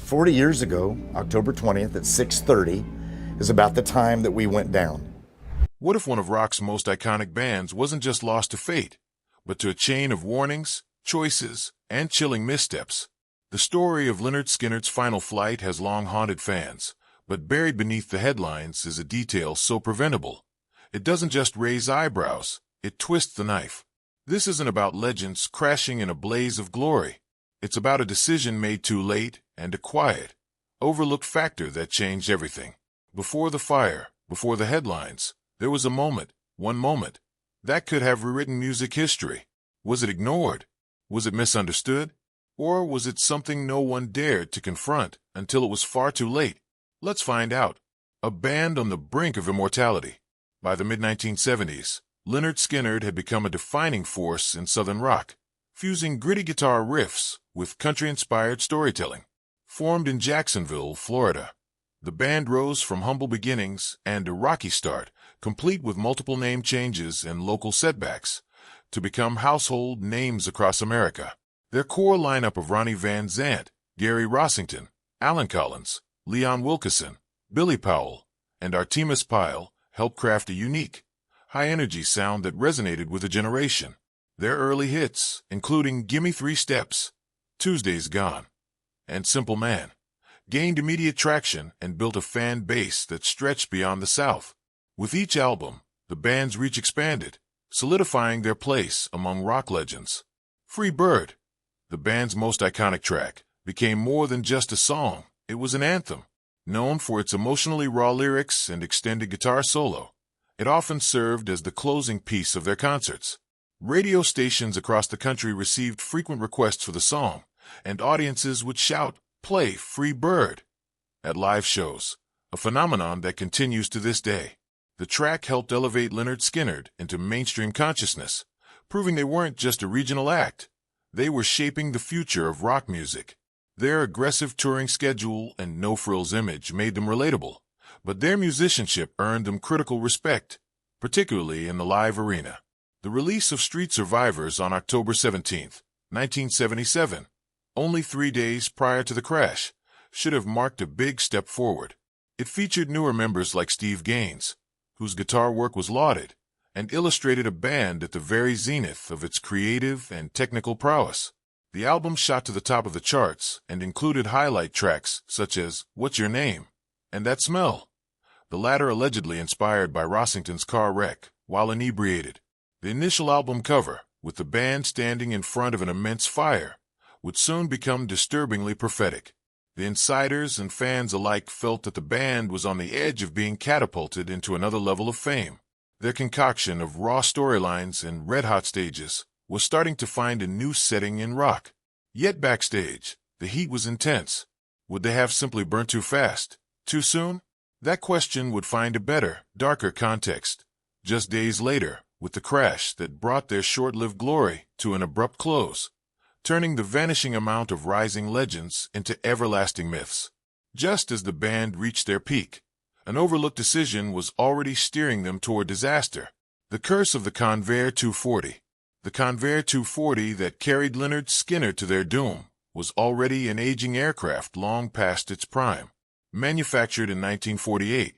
40 years ago, October 20th at 6:30 is about the time that we went down. What if one of rock's most iconic bands wasn't just lost to fate, but to a chain of warnings, choices, and chilling missteps? The story of Lynyrd Skynyrd's final flight has long haunted fans, but buried beneath the headlines is a detail so preventable. It doesn't just raise eyebrows, it twists the knife. This isn't about legends crashing in a blaze of glory. It's about a decision made too late and a quiet, overlooked factor that changed everything. Before the fire, before the headlines, there was a moment, one moment, that could have rewritten music history. Was it ignored? Was it misunderstood? Or was it something no one dared to confront until it was far too late? Let's find out. A band on the brink of immortality. By the mid-1970s, Lynyrd Skynyrd had become a defining force in Southern rock, fusing gritty guitar riffs with country-inspired storytelling. Formed in Jacksonville, Florida, the band rose from humble beginnings and a rocky start, complete with multiple name changes and local setbacks, to become household names across America. Their core lineup of Ronnie Van Zant, Gary Rossington, Alan Collins, Leon Wilkeson, Billy Powell, and Artemis Pyle helped craft a unique, high-energy sound that resonated with a generation. Their early hits, including Gimme 3 Steps, Tuesday's Gone, and Simple Man, gained immediate traction and built a fan base that stretched beyond the South. With each album, the band's reach expanded, solidifying their place among rock legends. Free Bird, the band's most iconic track, became more than just a song. It was an anthem. Known for its emotionally raw lyrics and extended guitar solo, it often served as the closing piece of their concerts. Radio stations across the country received frequent requests for the song, and audiences would shout, "Play Free Bird," at live shows, a phenomenon that continues to this day. The track helped elevate Lynyrd Skynyrd into mainstream consciousness, proving they weren't just a regional act. They were shaping the future of rock music. Their aggressive touring schedule and no-frills image made them relatable, but their musicianship earned them critical respect, particularly in the live arena. The release of Street Survivors on October 17, 1977, only 3 days prior to the crash, should have marked a big step forward. It featured newer members like Steve Gaines, whose guitar work was lauded, and illustrated a band at the very zenith of its creative and technical prowess. The album shot to the top of the charts and included highlight tracks such as What's Your Name and That Smell, the latter allegedly inspired by Rossington's car wreck while inebriated. The initial album cover, with the band standing in front of an immense fire, would soon become disturbingly prophetic. The insiders and fans alike felt that the band was on the edge of being catapulted into another level of fame. Their concoction of raw storylines and red-hot stages was starting to find a new setting in rock. Yet backstage, the heat was intense. Would they have simply burnt too fast, too soon? That question would find a better, darker context just days later, with the crash that brought their short-lived glory to an abrupt close, turning the vanishing amount of rising legends into everlasting myths. Just as the band reached their peak, an overlooked decision was already steering them toward disaster. The curse of the Convair 240. The Convair 240 that carried Lynyrd Skynyrd to their doom was already an aging aircraft long past its prime. Manufactured in 1948,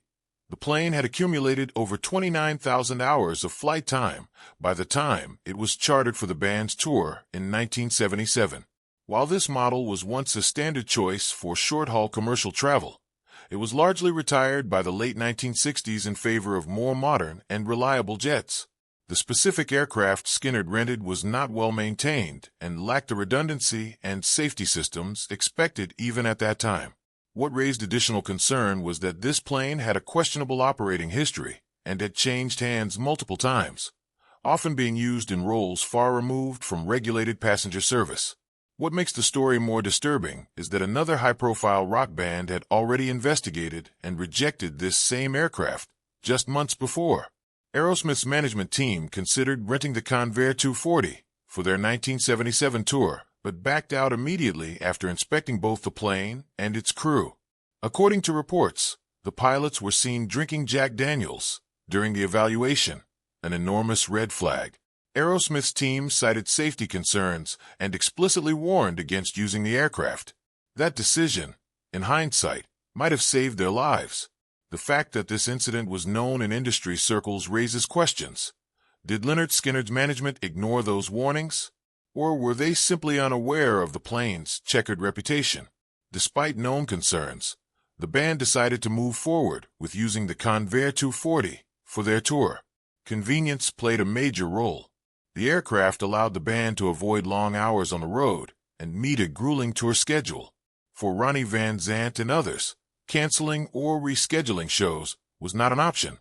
the plane had accumulated over 29,000 hours of flight time by the time it was chartered for the band's tour in 1977. While this model was once a standard choice for short-haul commercial travel, it was largely retired by the late 1960s in favor of more modern and reliable jets. The specific aircraft Skynyrd rented was not well maintained and lacked the redundancy and safety systems expected even at that time. What raised additional concern was that this plane had a questionable operating history and had changed hands multiple times, often being used in roles far removed from regulated passenger service. What makes the story more disturbing is that another high-profile rock band had already investigated and rejected this same aircraft just months before. Aerosmith's management team considered renting the Convair 240 for their 1977 tour, but backed out immediately after inspecting both the plane and its crew. According to reports, the pilots were seen drinking Jack Daniels during the evaluation, an enormous red flag. Aerosmith's team cited safety concerns and explicitly warned against using the aircraft. That decision, in hindsight, might have saved their lives. The fact that this incident was known in industry circles raises questions. Did Lynyrd Skynyrd's management ignore those warnings? Or were they simply unaware of the plane's checkered reputation? Despite known concerns, the band decided to move forward with using the Convair 240 for their tour. Convenience played a major role. The aircraft allowed the band to avoid long hours on the road and meet a grueling tour schedule. For Ronnie Van Zant and others, canceling or rescheduling shows was not an option.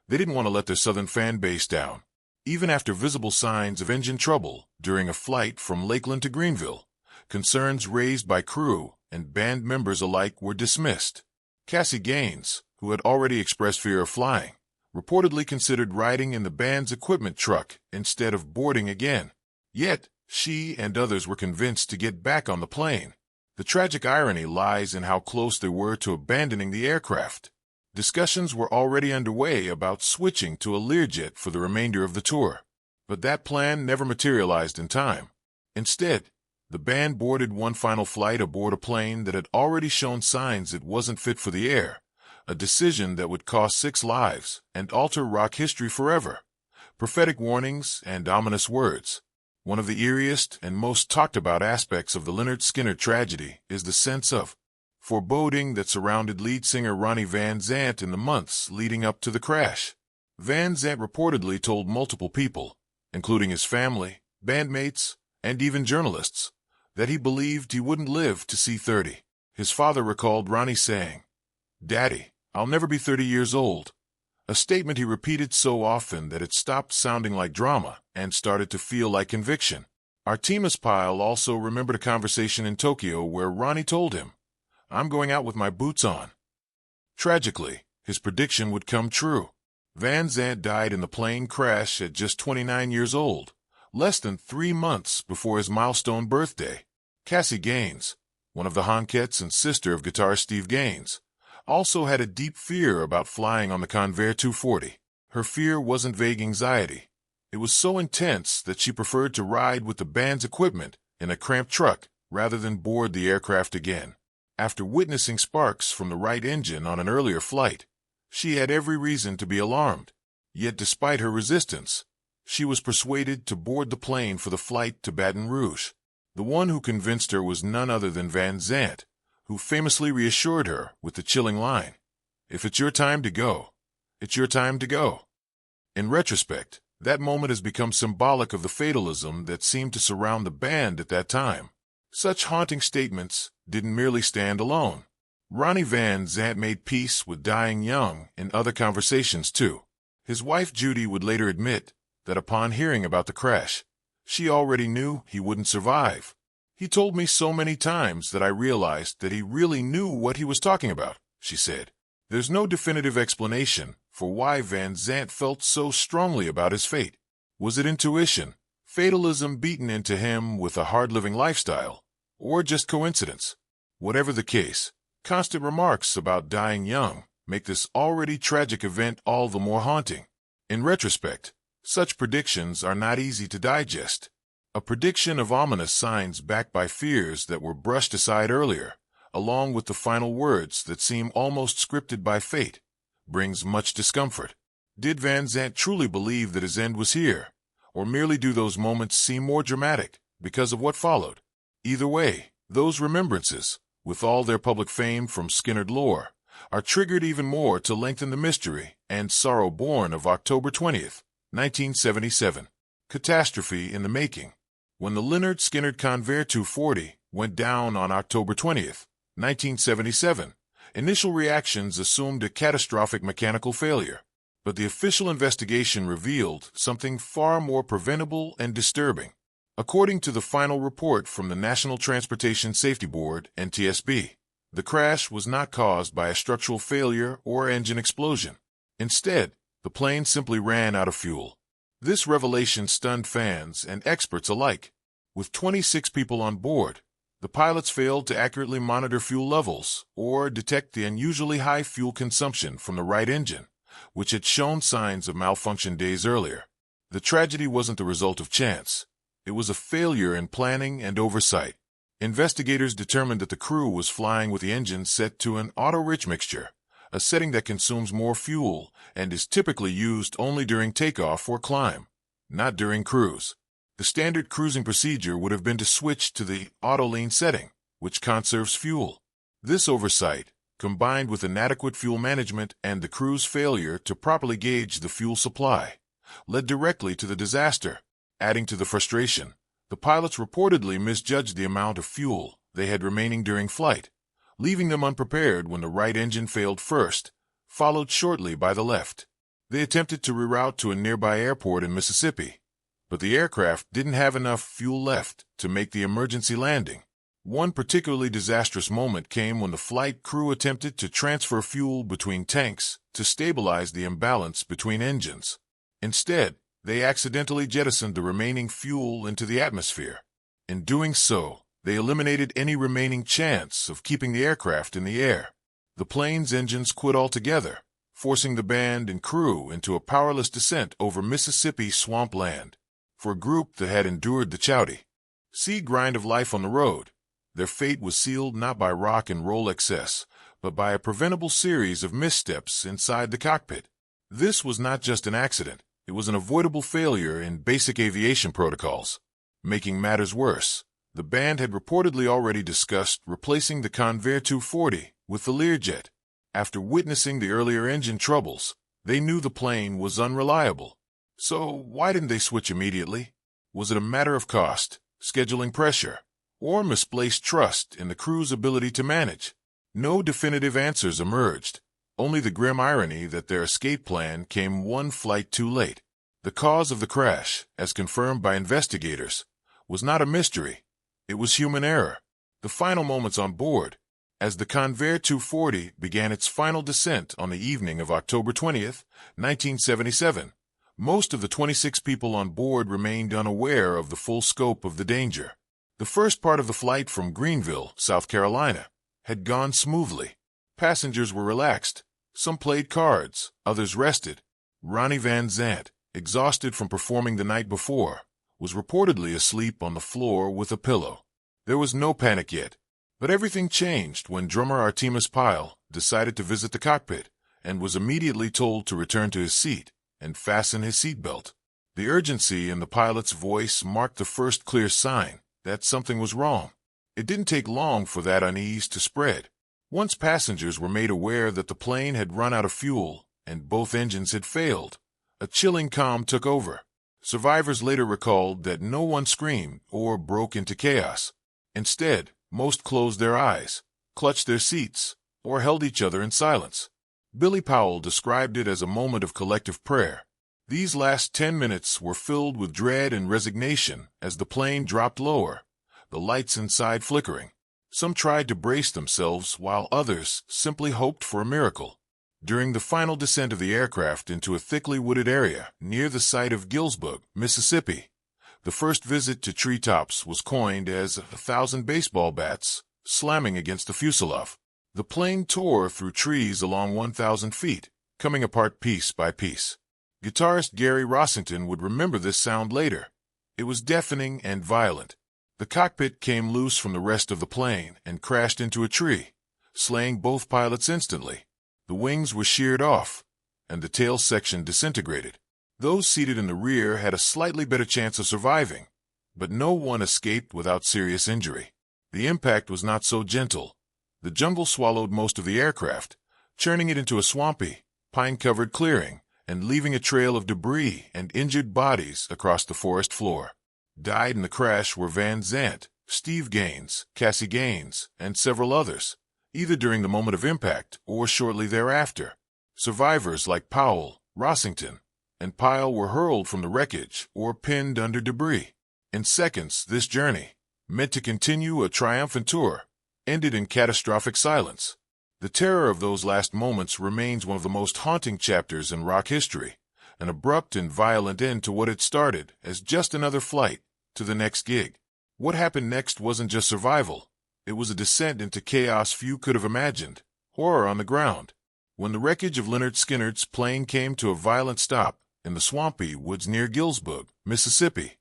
They didn't want to let their southern fan base down. Even after visible signs of engine trouble during a flight from Lakeland to Greenville, concerns raised by crew and band members alike were dismissed. Cassie Gaines, who had already expressed fear of flying, reportedly considered riding in the band's equipment truck instead of boarding again. Yet, she and others were convinced to get back on the plane. The tragic irony lies in how close they were to abandoning the aircraft. Discussions were already underway about switching to a Learjet for the remainder of the tour, but that plan never materialized in time. Instead, the band boarded one final flight aboard a plane that had already shown signs it wasn't fit for the air, a decision that would cost 6 lives and alter rock history forever. Prophetic warnings and ominous words. One of the eeriest and most talked about aspects of the Lynyrd Skynyrd tragedy is the sense of foreboding that surrounded lead singer Ronnie Van Zant in the months leading up to the crash. Van Zant reportedly told multiple people, including his family, bandmates, and even journalists, that he believed he wouldn't live to see 30. His father recalled Ronnie saying, "Daddy, I'll never be 30 years old," a statement he repeated so often that it stopped sounding like drama and started to feel like conviction. Artemis Pyle also remembered a conversation in Tokyo where Ronnie told him, "I'm going out with my boots on." Tragically, his prediction would come true. Van Zant died in the plane crash at just 29 years old, less than 3 months before his milestone birthday. Cassie Gaines, one of the Honkettes and sister of guitarist Steve Gaines, also had a deep fear about flying on the Convair 240. Her fear wasn't vague anxiety. It was so intense that she preferred to ride with the band's equipment in a cramped truck rather than board the aircraft again. After witnessing sparks from the right engine on an earlier flight, she had every reason to be alarmed. Yet despite her resistance, she was persuaded to board the plane for the flight to Baton Rouge. The one who convinced her was none other than Van Zant, who famously reassured her with the chilling line, "If it's your time to go, it's your time to go." In retrospect, that moment has become symbolic of the fatalism that seemed to surround the band at that time. Such haunting statements didn't merely stand alone. Ronnie Van Zant made peace with dying young in other conversations too. His wife Judy would later admit that upon hearing about the crash, she already knew he wouldn't survive. "He told me so many times that I realized that he really knew what he was talking about," she said. There's no definitive explanation for why Van Zant felt so strongly about his fate. Was it intuition, fatalism beaten into him with a hard-living lifestyle, or just coincidence? Whatever the case, constant remarks about dying young make this already tragic event all the more haunting. In retrospect, such predictions are not easy to digest. A prediction of ominous signs backed by fears that were brushed aside earlier, along with the final words that seem almost scripted by fate, brings much discomfort. Did Van Zant truly believe that his end was here, or merely do those moments seem more dramatic because of what followed? Either way, those remembrances, with all their public fame from Skynyrd lore, are triggered even more to lengthen the mystery and sorrow born of October 20th, 1977. Catastrophe in the making. When the Lynyrd Skynyrd Convair 240 went down on October 20th, 1977, initial reactions assumed a catastrophic mechanical failure. But the official investigation revealed something far more preventable and disturbing. According to the final report from the National Transportation Safety Board, NTSB, the crash was not caused by a structural failure or engine explosion. Instead, the plane simply ran out of fuel. This revelation stunned fans and experts alike. With 26 people on board, the pilots failed to accurately monitor fuel levels or detect the unusually high fuel consumption from the right engine, which had shown signs of malfunction days earlier. The tragedy wasn't the result of chance. It was a failure in planning and oversight. Investigators determined that the crew was flying with the engine set to an auto-rich mixture, a setting that consumes more fuel and is typically used only during takeoff or climb, not during cruise. The standard cruising procedure would have been to switch to the auto-lean setting, which conserves fuel. This oversight, combined with inadequate fuel management and the crew's failure to properly gauge the fuel supply, led directly to the disaster. Adding to the frustration, the pilots reportedly misjudged the amount of fuel they had remaining during flight, leaving them unprepared when the right engine failed first, followed shortly by the left. They attempted to reroute to a nearby airport in Mississippi, but the aircraft didn't have enough fuel left to make the emergency landing. One particularly disastrous moment came when the flight crew attempted to transfer fuel between tanks to stabilize the imbalance between engines. Instead, they accidentally jettisoned the remaining fuel into the atmosphere. In doing so, they eliminated any remaining chance of keeping the aircraft in the air. The plane's engines quit altogether, forcing the band and crew into a powerless descent over Mississippi swampland. For a group that had endured the chowdy sea grind of life on the road, their fate was sealed not by rock and roll excess, but by a preventable series of missteps inside the cockpit. This was not just an accident, it was an avoidable failure in basic aviation protocols. Making matters worse, the band had reportedly already discussed replacing the Convair 240 with the Learjet. After witnessing the earlier engine troubles, they knew the plane was unreliable. So why didn't they switch immediately? Was it a matter of cost, scheduling pressure, or misplaced trust in the crew's ability to manage? No definitive answers emerged, only the grim irony that their escape plan came one flight too late. The cause of the crash, as confirmed by investigators, was not a mystery. It was human error. The final moments on board, as the Convair 240 began its final descent on the evening of October 20th, 1977, most of the 26 people on board remained unaware of the full scope of the danger. The first part of the flight from Greenville, South Carolina, had gone smoothly. Passengers were relaxed. Some played cards, others rested. Ronnie Van Zant, exhausted from performing the night before, was reportedly asleep on the floor with a pillow. There was no panic yet, but everything changed when drummer Artemis Pyle decided to visit the cockpit and was immediately told to return to his seat and fasten his seatbelt. The urgency in the pilot's voice marked the first clear sign that something was wrong. It didn't take long for that unease to spread. Once passengers were made aware that the plane had run out of fuel and both engines had failed, a chilling calm took over. Survivors later recalled that no one screamed or broke into chaos. Instead, most closed their eyes, clutched their seats, or held each other in silence. Billy Powell described it as a moment of collective prayer. These last 10 minutes were filled with dread and resignation as the plane dropped lower, the lights inside flickering. Some tried to brace themselves while others simply hoped for a miracle. During the final descent of the aircraft into a thickly wooded area near the site of Gillsburg, Mississippi, the first visit to treetops was coined as 1,000 baseball bats slamming against the fuselage. The plane tore through trees along 1,000 feet, coming apart piece by piece. Guitarist Gary Rossington would remember this sound later. It was deafening and violent. The cockpit came loose from the rest of the plane and crashed into a tree, slaying both pilots instantly. The wings were sheared off, and the tail section disintegrated. Those seated in the rear had a slightly better chance of surviving, but no one escaped without serious injury. The impact was not so gentle. The jungle swallowed most of the aircraft, churning it into a swampy, pine-covered clearing and leaving a trail of debris and injured bodies across the forest floor. Died in the crash were Van Zant, Steve Gaines, Cassie Gaines, and several others, either during the moment of impact or shortly thereafter. Survivors like Powell, Rossington, and Pyle were hurled from the wreckage or pinned under debris. In seconds, this journey, meant to continue a triumphant tour, ended in catastrophic silence. The terror of those last moments remains one of the most haunting chapters in rock history, an abrupt and violent end to what had started as just another flight to the next gig. What happened next wasn't just survival. It was a descent into chaos few could have imagined, horror on the ground. When the wreckage of Lynyrd Skynyrd's plane came to a violent stop in the swampy woods near Gillsburg, Mississippi,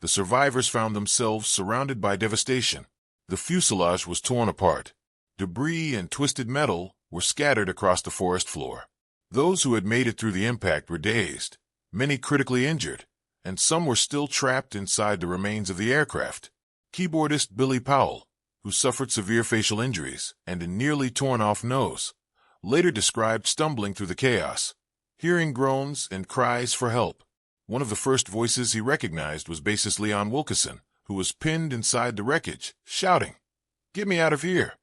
the survivors found themselves surrounded by devastation. The fuselage was torn apart. Debris and twisted metal were scattered across the forest floor. Those who had made it through the impact were dazed, many critically injured, and some were still trapped inside the remains of the aircraft. Keyboardist Billy Powell, who suffered severe facial injuries and a nearly torn-off nose, later described stumbling through the chaos, hearing groans and cries for help. One of the first voices he recognized was bassist Leon Wilkeson, who was pinned inside the wreckage, shouting, "Get me out of here!"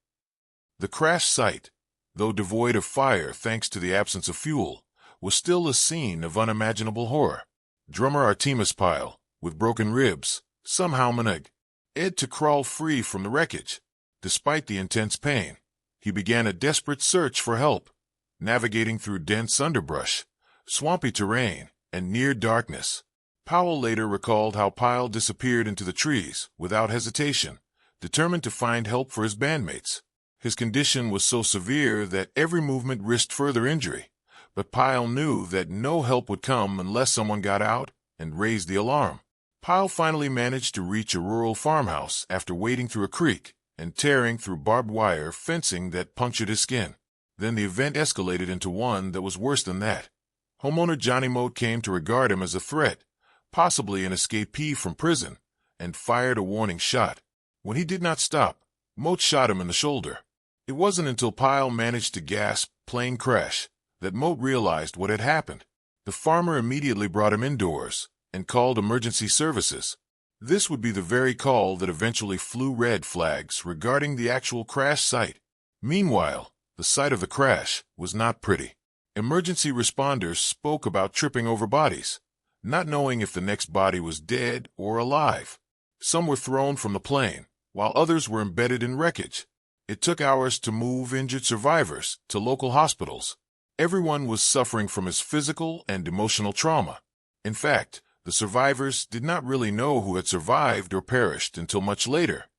The crash site, though devoid of fire thanks to the absence of fuel, was still a scene of unimaginable horror. Drummer Artemus Pyle, with broken ribs, somehow managed to crawl free from the wreckage. Despite the intense pain, he began a desperate search for help, navigating through dense underbrush, swampy terrain, and near darkness. Powell later recalled how Pyle disappeared into the trees without hesitation, determined to find help for his bandmates. His condition was so severe that every movement risked further injury, but Pyle knew that no help would come unless someone got out and raised the alarm. Pyle finally managed to reach a rural farmhouse after wading through a creek and tearing through barbed wire fencing that punctured his skin. Then the event escalated into one that was worse than that. Homeowner Johnny Moat came to regard him as a threat, possibly an escapee from prison, and fired a warning shot. When he did not stop, Moat shot him in the shoulder. It wasn't until Pyle managed to gasp, "Plane crash," that Moat realized what had happened. The farmer immediately brought him indoors and called emergency services. This would be the very call that eventually flew red flags regarding the actual crash site. Meanwhile, the site of the crash was not pretty. Emergency responders spoke about tripping over bodies, not knowing if the next body was dead or alive. Some were thrown from the plane, while others were embedded in wreckage. It took hours to move injured survivors to local hospitals. Everyone was suffering from his physical and emotional trauma. In fact, the survivors did not really know who had survived or perished until much later,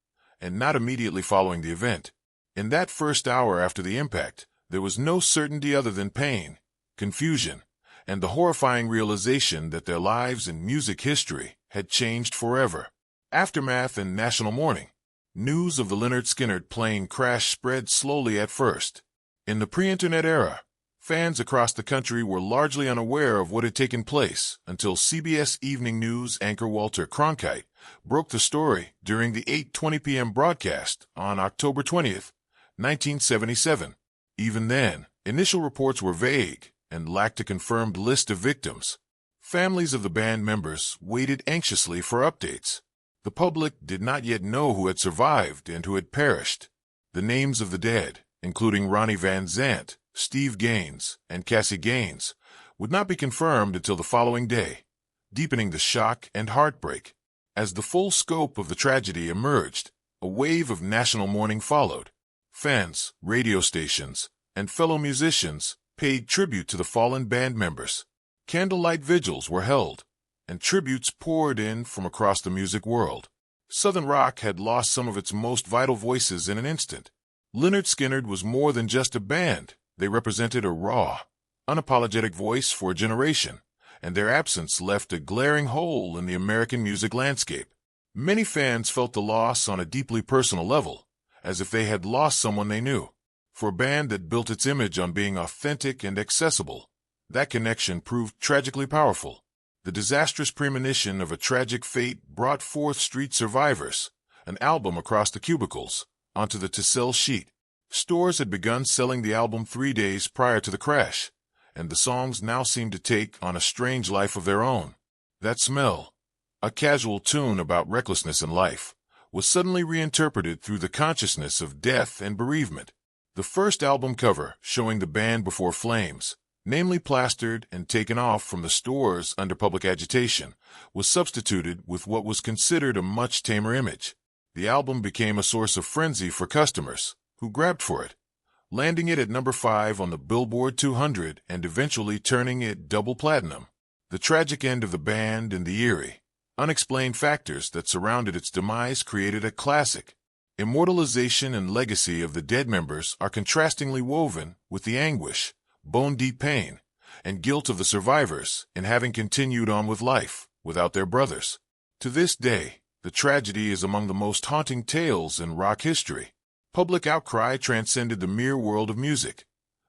and not immediately following the event. In that first hour after the impact, there was no certainty other than pain, confusion, and the horrifying realization that their lives and music history had changed forever. Aftermath and national mourning. News of the Lynyrd Skynyrd plane crash spread slowly at first. In the pre-internet era, fans across the country were largely unaware of what had taken place until CBS Evening News anchor Walter Cronkite broke the story during the 8:20 p.m. broadcast on October 20th, 1977. Even then, initial reports were vague and lacked a confirmed list of victims. Families of the band members waited anxiously for updates. The public did not yet know who had survived and who had perished. The names of the dead, including Ronnie Van Zant, Steve Gaines, and Cassie Gaines, would not be confirmed until the following day, deepening the shock and heartbreak. As the full scope of the tragedy emerged, a wave of national mourning followed. Fans, radio stations, and fellow musicians paid tribute to the fallen band members. Candlelight vigils were held, and tributes poured in from across the music world. Southern rock had lost some of its most vital voices in an instant. Lynyrd Skynyrd was more than just a band. They represented a raw, unapologetic voice for a generation, and their absence left a glaring hole in the American music landscape. Many fans felt the loss on a deeply personal level, as if they had lost someone they knew. For a band that built its image on being authentic and accessible, that connection proved tragically powerful. The disastrous premonition of a tragic fate brought forth Street Survivors, an album across the cubicles, onto the to-sell sheet. Stores had begun selling the album 3 days prior to the crash, and the songs now seemed to take on a strange life of their own. That Smell, a casual tune about recklessness in life, was suddenly reinterpreted through the consciousness of death and bereavement. The first album cover, showing the band before flames, namely plastered and taken off from the stores under public agitation, was substituted with what was considered a much tamer image. The album became a source of frenzy for customers, who grabbed for it, landing it at number 5 on the Billboard 200 and eventually turning it double platinum. The tragic end of the band and the eerie, unexplained factors that surrounded its demise created a classic. Immortalization and legacy of the dead members are contrastingly woven with the anguish, bone-deep pain, and guilt of the survivors in having continued on with life without their brothers. To this day, The tragedy is among the most haunting tales in rock history. Public outcry transcended the mere world of music.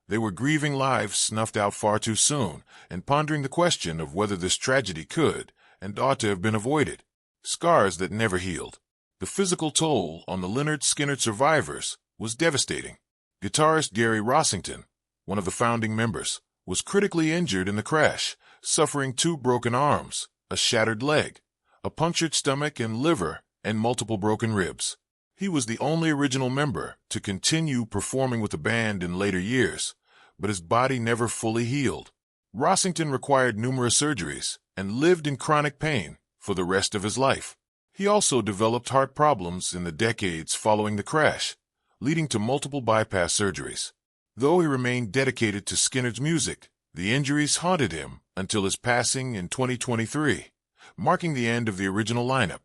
They were grieving lives snuffed out far too soon and pondering the question of whether this tragedy could and ought to have been avoided. Scars that never healed. The physical toll on the Lynyrd Skynyrd survivors was devastating. Guitarist Gary Rossington, one of the founding members, was critically injured in the crash, suffering 2 broken arms, a shattered leg, a punctured stomach and liver, and multiple broken ribs. He was the only original member to continue performing with the band in later years, but his body never fully healed. Rossington required numerous surgeries and lived in chronic pain for the rest of his life. He also developed heart problems in the decades following the crash, leading to multiple bypass surgeries. Though he remained dedicated to Skynyrd's music, the injuries haunted him until his passing in 2023, marking the end of the original lineup.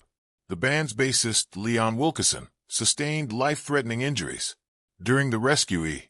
The band's bassist, Leon Wilkeson, sustained life-threatening injuries. During the rescue, he